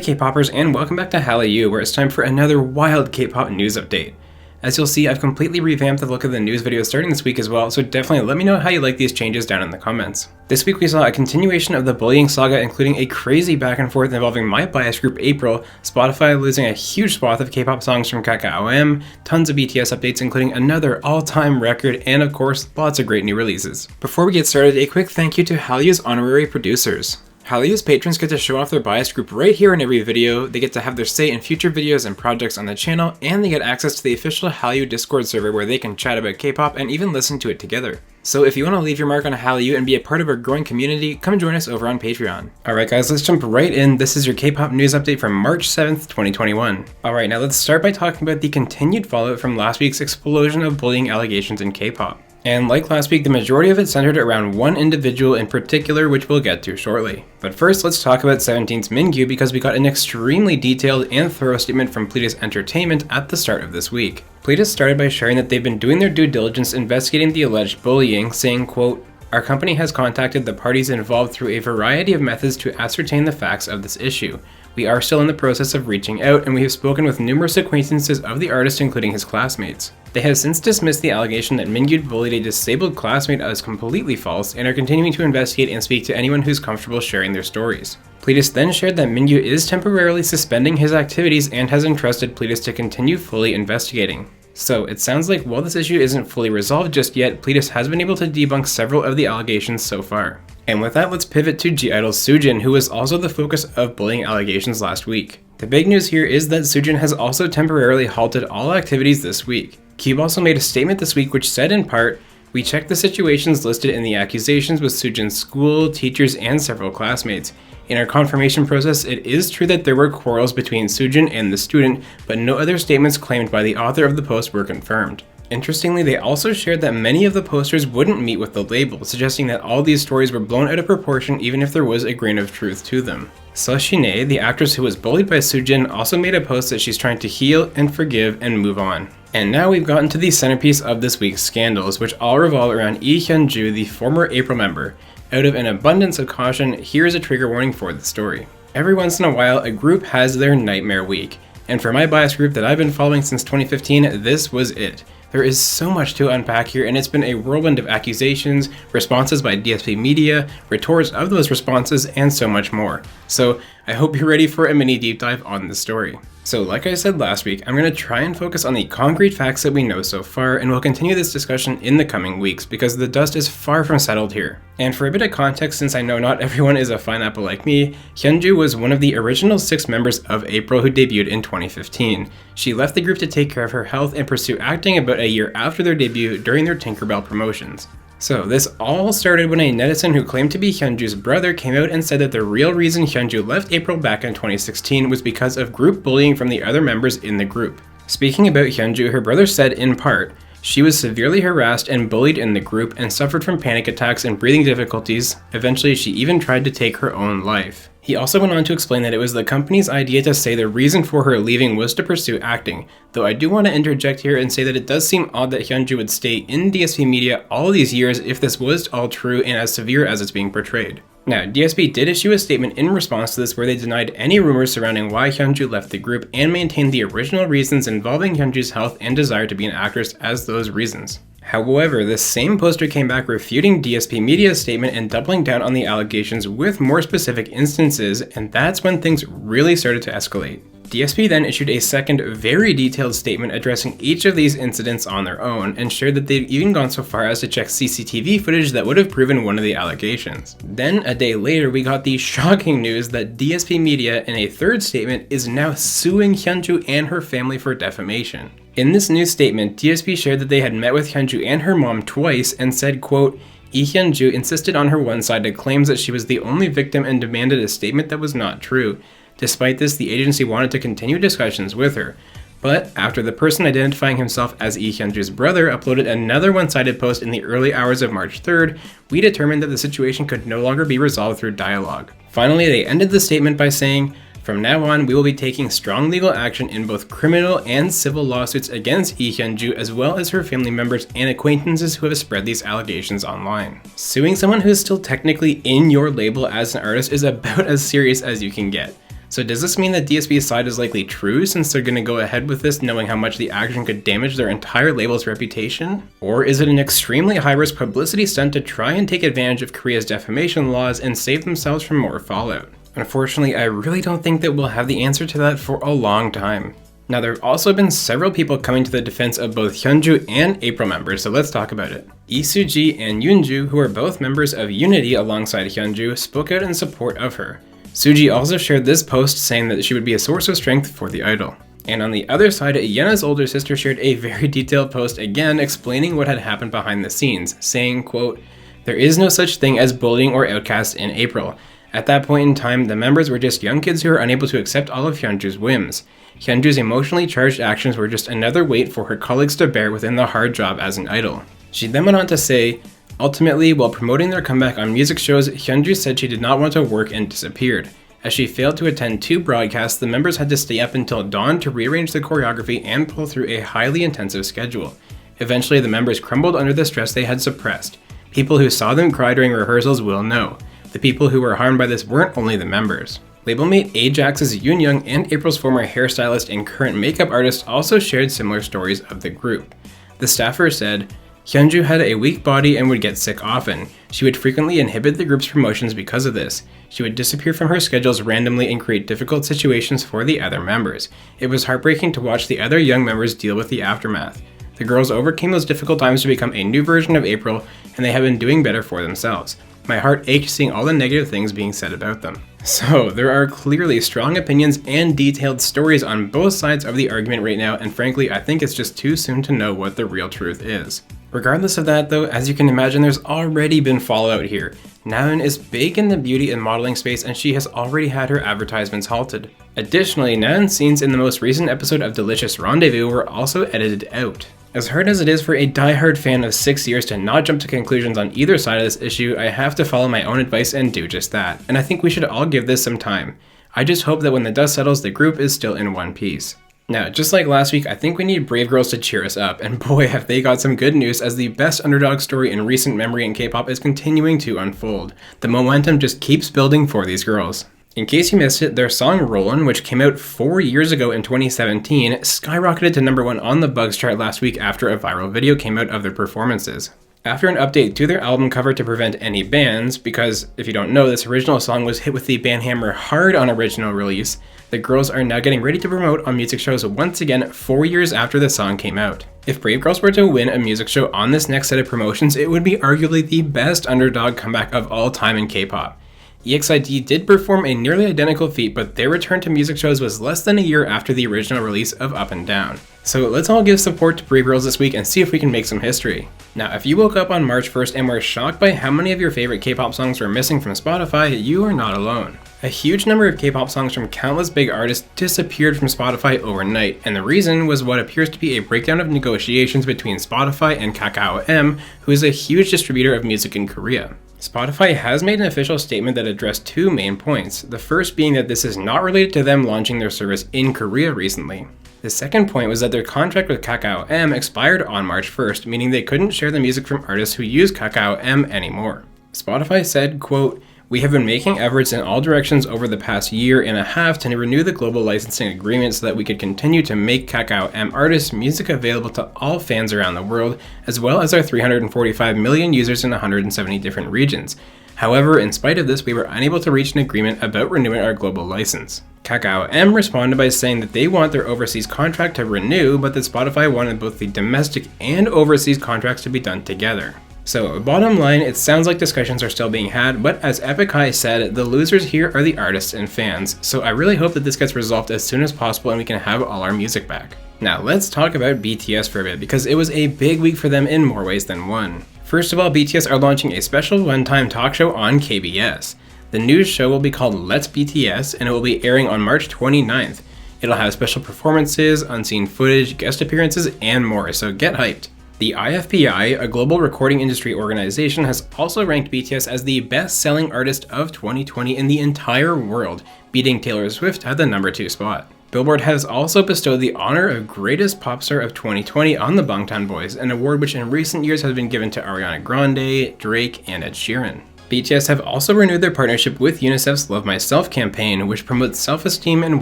K-popers, and welcome back to Hallyu, where it's time for another wild K-pop news update. As you'll see, I've completely revamped the look of the news videos starting this week as well, so definitely let me know how you like these changes down in the comments. This week we saw a continuation of the bullying saga, including a crazy back and forth involving my bias group April, Spotify losing a huge swath of K-pop songs from Kakao M, tons of BTS updates including another all-time record, and of course, lots of great new releases. Before we get started, a quick thank you to Hallyu's honorary producers. Hallyu's patrons get to show off their bias group right here in every video, they get to have their say in future videos and projects on the channel, and they get access to the official Hallyu Discord server where they can chat about K-pop and even listen to it together. So if you want to leave your mark on Hallyu and be a part of our growing community, come join us over on Patreon. Alright guys, let's jump right in. This is your K-pop news update from March 7th, 2021. Alright, now let's start by talking about the continued fallout from last week's explosion of bullying allegations in K-pop. And like last week, the majority of it centered around one individual in particular, which we'll get to shortly. But first, let's talk about 17's Mingyu because we got an extremely detailed and thorough statement from Pledis Entertainment at the start of this week. Pledis started by sharing that they've been doing their due diligence investigating the alleged bullying, saying, quote, "Our company has contacted the parties involved through a variety of methods to ascertain the facts of this issue. We are still in the process of reaching out, and we have spoken with numerous acquaintances of the artist, including his classmates. They have since dismissed the allegation that Mingyu bullied a disabled classmate as completely false, and are continuing to investigate and speak to anyone who's comfortable sharing their stories." Pledis then shared that Mingyu is temporarily suspending his activities and has entrusted Pledis to continue fully investigating. So it sounds like while this issue isn't fully resolved just yet, Pledis has been able to debunk several of the allegations so far. And with that, let's pivot to I-DLE Soojin, who was also the focus of bullying allegations last week. The big news here is that Soojin has also temporarily halted all activities this week. Cube also made a statement this week which said in part, "We checked the situations listed in the accusations with Soojin's school, teachers, and several classmates. In our confirmation process, it is true that there were quarrels between Soojin and the student, but no other statements claimed by the author of the post were confirmed." Interestingly, they also shared that many of the posters wouldn't meet with the label, suggesting that all these stories were blown out of proportion even if there was a grain of truth to them. Seo, the actress who was bullied by Soojin, also made a post that she's trying to heal and forgive and move on. And now we've gotten to the centerpiece of this week's scandals, which all revolve around Hyunjoo, the former April member. Out of an abundance of caution, here's a trigger warning for the story. Every once in a while, a group has their nightmare week. And for my bias group that I've been following since 2015, this was it. There is so much to unpack here, and it's been a whirlwind of accusations, responses by DSP Media, retorts of those responses, and so much more. So I hope you're ready for a mini deep dive on this story. So like I said last week, I'm going to try and focus on the concrete facts that we know so far, and we'll continue this discussion in the coming weeks because the dust is far from settled here. And for a bit of context, since I know not everyone is a pineapple like me, Hyunjoo was one of the original 6 members of April who debuted in 2015. She left the group to take care of her health and pursue acting about a year after their debut during their Tinkerbell promotions. So this all started when a netizen who claimed to be Hyunjoo's brother came out and said that the real reason Hyunjoo left April back in 2016 was because of group bullying from the other members in the group. Speaking about Hyunjoo, her brother said in part, "She was severely harassed and bullied in the group and suffered from panic attacks and breathing difficulties. Eventually, she even tried to take her own life." He also went on to explain that it was the company's idea to say the reason for her leaving was to pursue acting, though I do want to interject here and say that it does seem odd that Hyunjoo would stay in DSP Media all these years if this was all true and as severe as it's being portrayed. Now, DSP did issue a statement in response to this where they denied any rumors surrounding why Hyunjoo left the group and maintained the original reasons involving Hyunjoo's health and desire to be an actress as those reasons. However, this same poster came back refuting DSP Media's statement and doubling down on the allegations with more specific instances, and that's when things really started to escalate. DSP then issued a second, very detailed statement addressing each of these incidents on their own, and shared that they'd even gone so far as to check CCTV footage that would have proven one of the allegations. Then, a day later, we got the shocking news that DSP Media, in a third statement, is now suing Hyunjoo and her family for defamation. In this new statement, DSP shared that they had met with Hyunjoo and her mom twice and said, quote, "Hyunjoo insisted on her one-sided claims that she was the only victim and demanded a statement that was not true. Despite this, the agency wanted to continue discussions with her. But after the person identifying himself as Hyunjoo's brother uploaded another one-sided post in the early hours of March 3rd, we determined that the situation could no longer be resolved through dialogue." Finally, they ended the statement by saying, "From now on, we will be taking strong legal action in both criminal and civil lawsuits against Hyunjoo as well as her family members and acquaintances who have spread these allegations online." Suing someone who is still technically in your label as an artist is about as serious as you can get. So does this mean that DSP's side is likely true since they're going to go ahead with this knowing how much the action could damage their entire label's reputation? Or is it an extremely high-risk publicity stunt to try and take advantage of Korea's defamation laws and save themselves from more fallout? Unfortunately, I really don't think that we'll have the answer to that for a long time. Now, there have also been several people coming to the defense of both Hyunjoo and April members, so let's talk about it. I-DLE Soojin and Hyunjoo, who are both members of Uni.T alongside Hyunjoo, spoke out in support of her. Soojin also shared this post saying that she would be a source of strength for the idol. And on the other side, Yena's older sister shared a very detailed post again explaining what had happened behind the scenes, saying, quote, "There is no such thing as bullying or outcast in April. At that point in time, the members were just young kids who were unable to accept all of Hyunjoo's whims. Hyunjoo's emotionally charged actions were just another weight for her colleagues to bear within the hard job as an idol." She then went on to say, "Ultimately, while promoting their comeback on music shows, Hyunjoo said she did not want to work and disappeared. As she failed to attend 2 broadcasts, the members had to stay up until dawn to rearrange the choreography and pull through a highly intensive schedule. Eventually, the members crumbled under the stress they had suppressed. People who saw them cry during rehearsals will know. The people who were harmed by this weren't only the members." Labelmate Ajax's Yoonyoung and April's former hairstylist and current makeup artist also shared similar stories of the group. The staffer said, "Hyunjoo had a weak body and would get sick often. She would frequently inhibit the group's promotions because of this. She would disappear from her schedules randomly and create difficult situations for the other members. It was heartbreaking to watch the other young members deal with the aftermath. The girls overcame those difficult times to become a new version of April, and they have been doing better for themselves. My heart ached seeing all the negative things being said about them." So, there are clearly strong opinions and detailed stories on both sides of the argument right now, and frankly, I think it's just too soon to know what the real truth is. Regardless of that though, as you can imagine, there's already been fallout here. Naeun is big in the beauty and modeling space, and she has already had her advertisements halted. Additionally, Naeun's scenes in the most recent episode of Delicious Rendezvous were also edited out. As hard as it is for a die-hard fan of 6 years to not jump to conclusions on either side of this issue, I have to follow my own advice and do just that, and I think we should all give this some time. I just hope that when the dust settles, the group is still in one piece. Now, just like last week, I think we need Brave Girls to cheer us up, and boy have they got some good news as the best underdog story in recent memory in K-pop is continuing to unfold. The momentum just keeps building for these girls. In case you missed it, their song Rollin, which came out 4 years ago in 2017, skyrocketed to #1 on the Bugs chart last week after a viral video came out of their performances. After an update to their album cover to prevent any bans, because if you don't know, this original song was hit with the ban hammer hard on original release, the girls are now getting ready to promote on music shows once again 4 years after the song came out. If Brave Girls were to win a music show on this next set of promotions, it would be arguably the best underdog comeback of all time in K-pop. EXID did perform a nearly identical feat, but their return to music shows was less than a year after the original release of Up and Down. So let's all give support to Brave Girls this week and see if we can make some history. Now, if you woke up on March 1st and were shocked by how many of your favorite K-pop songs were missing from Spotify, you are not alone. A huge number of K-pop songs from countless big artists disappeared from Spotify overnight, and the reason was what appears to be a breakdown of negotiations between Spotify and Kakao M, who is a huge distributor of music in Korea. Spotify has made an official statement that addressed 2 main points, the first being that this is not related to them launching their service in Korea recently. The second point was that their contract with Kakao M expired on March 1st, meaning they couldn't share the music from artists who use Kakao M anymore. Spotify said, quote, "We have been making efforts in all directions over the past year and a half to renew the global licensing agreement so that we could continue to make Kakao M artists music available to all fans around the world, as well as our 345 million users in 170 different regions. However, in spite of this, we were unable to reach an agreement about renewing our global license." Kakao M responded by saying that they want their overseas contract to renew, but that Spotify wanted both the domestic and overseas contracts to be done together. So, bottom line, it sounds like discussions are still being had, but as Epic High said, the losers here are the artists and fans, so I really hope that this gets resolved as soon as possible and we can have all our music back. Now, let's talk about BTS for a bit, because it was a big week for them in more ways than one. First of all, BTS are launching a special one-time talk show on KBS. The news show will be called Let's BTS, and it will be airing on March 29th. It'll have special performances, unseen footage, guest appearances, and more, so get hyped. The IFPI, a global recording industry organization, has also ranked BTS as the best-selling artist of 2020 in the entire world, beating Taylor Swift at the #2 spot. Billboard has also bestowed the honor of Greatest Pop Star of 2020 on the Bangtan Boys, an award which in recent years has been given to Ariana Grande, Drake, and Ed Sheeran. BTS have also renewed their partnership with UNICEF's Love Myself campaign, which promotes self-esteem and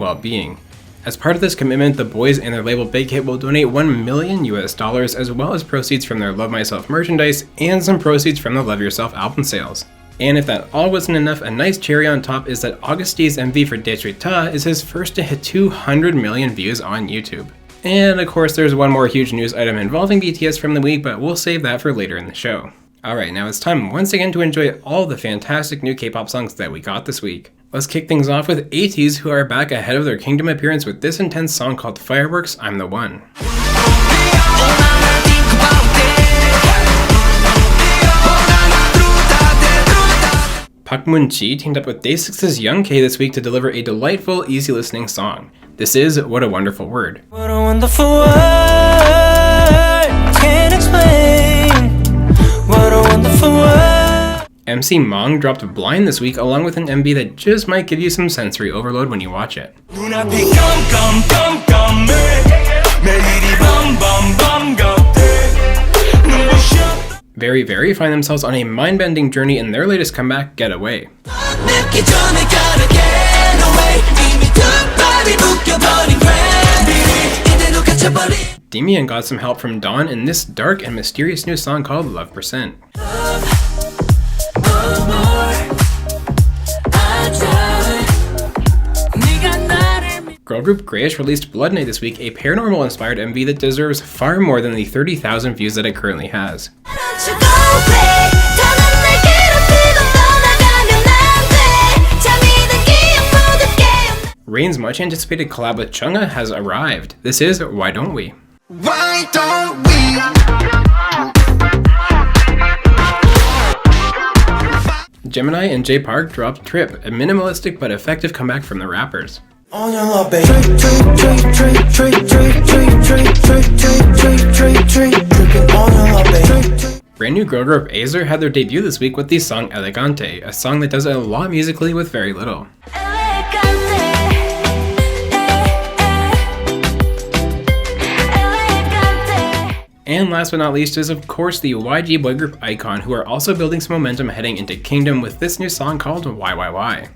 well-being. As part of this commitment, the boys and their label Big Hit will donate $1 million as well as proceeds from their Love Myself merchandise and some proceeds from the Love Yourself album sales. And if that all wasn't enough, a nice cherry on top is that Augusti's MV for DSP is his first to hit 200 million views on YouTube. And of course there's one more huge news item involving BTS from the week, but we'll save that for later in the show. Alright, now it's time once again to enjoy all the fantastic new K-pop songs that we got this week. Let's kick things off with I-DLE, who are back ahead of their Kingdom appearance with this intense song called Fireworks, I'm the One. Park Moon-ji teamed up with Day6's Young K this week to deliver a delightful, easy listening song. This is What a Wonderful Word. What a wonderful word, can't explain. What a wonderful word. MC Mong dropped Blind this week along with an MV that just might give you some sensory overload when you watch it. Very Very find themselves on a mind-bending journey in their latest comeback, Getaway. Demian got some help from Dawn in this dark and mysterious new song called Love Percent. Girl group Grayish released Blood Night this week, a paranormal-inspired MV that deserves far more than the 30,000 views that it currently has. Rain's much-anticipated collab with Chungha has arrived. This is Why Don't We? Why don't we? Gemini and Jay Park dropped Trip, a minimalistic but effective comeback from the rappers. On your love, babe. Brand new girl group Azer had their debut this week with the song Elegante, a song that does a lot musically with very little. And last but not least is of course the YG boy group iKON, who are also building some momentum heading into Kingdom with this new song called YYY.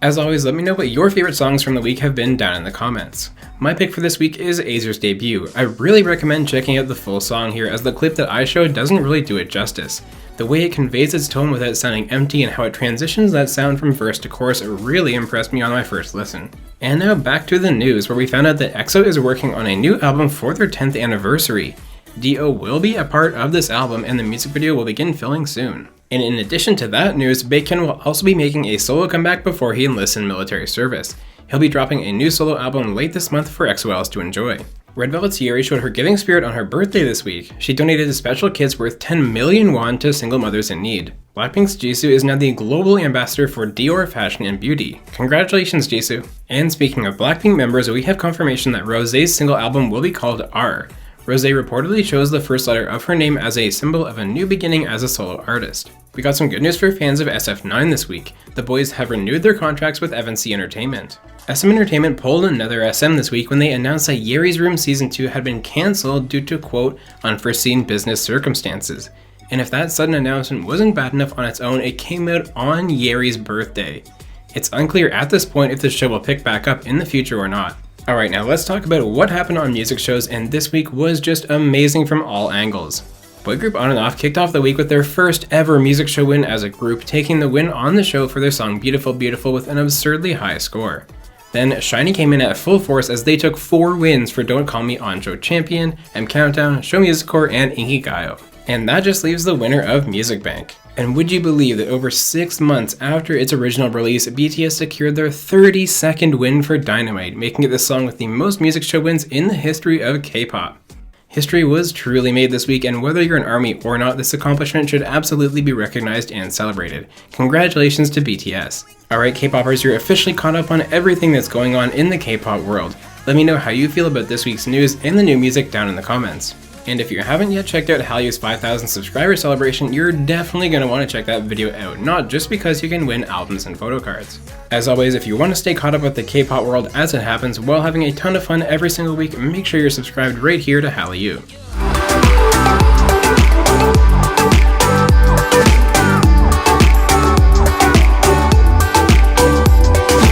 As always, let me know what your favorite songs from the week have been down in the comments. My pick for this week is Azer's debut. I really recommend checking out the full song here, as the clip that I showed doesn't really do it justice. The way it conveys its tone without sounding empty and how it transitions that sound from verse to chorus really impressed me on my first listen. And now back to the news, where we found out that EXO is working on a new album for their 10th anniversary. D.O. will be a part of this album and the music video will begin filming soon. And in addition to that news, Baekhyun will also be making a solo comeback before he enlists in military service. He'll be dropping a new solo album late this month for EXO-Ls to enjoy. Red Velvet's Yeri showed her giving spirit on her birthday this week. She donated to special kits worth 10 million won to single mothers in need. Blackpink's Jisoo is now the global ambassador for Dior Fashion and Beauty. Congratulations, Jisoo! And speaking of Blackpink members, we have confirmation that Rosé's single album will be called R. Rosé reportedly chose the first letter of her name as a symbol of a new beginning as a solo artist. We got some good news for fans of SF9 this week. The boys have renewed their contracts with FNC Entertainment. SM Entertainment pulled another SM this week when they announced that Yeri's Room Season 2 had been cancelled due to, quote, unforeseen business circumstances. And if that sudden announcement wasn't bad enough on its own, it came out on Yeri's birthday. It's unclear at this point if the show will pick back up in the future or not. Alright, now let's talk about what happened on music shows, and this week was just amazing from all angles. Boy group On and Off kicked off the week with their first ever music show win as a group, taking the win on the show for their song Beautiful Beautiful with an absurdly high score. Then SHINee came in at full force as they took 4 wins for Don't Call Me Anjo Champion, M Countdown, Show Music Core, and Inkigayo. And that just leaves the winner of Music Bank. And would you believe that over 6 months after its original release, BTS secured their 32nd win for Dynamite, making it the song with the most music show wins in the history of K-pop. History was truly made this week, and whether you're an ARMY or not, this accomplishment should absolutely be recognized and celebrated. Congratulations to BTS. Alright K-popers, you're officially caught up on everything that's going on in the K-pop world. Let me know how you feel about this week's news and the new music down in the comments. And if you haven't yet checked out Halleyu's 5,000 subscriber celebration, you're definitely going to want to check that video out, not just because you can win albums and photo cards. As always, if you want to stay caught up with the K-pop world as it happens while having a ton of fun every single week, make sure you're subscribed right here to Hallyu.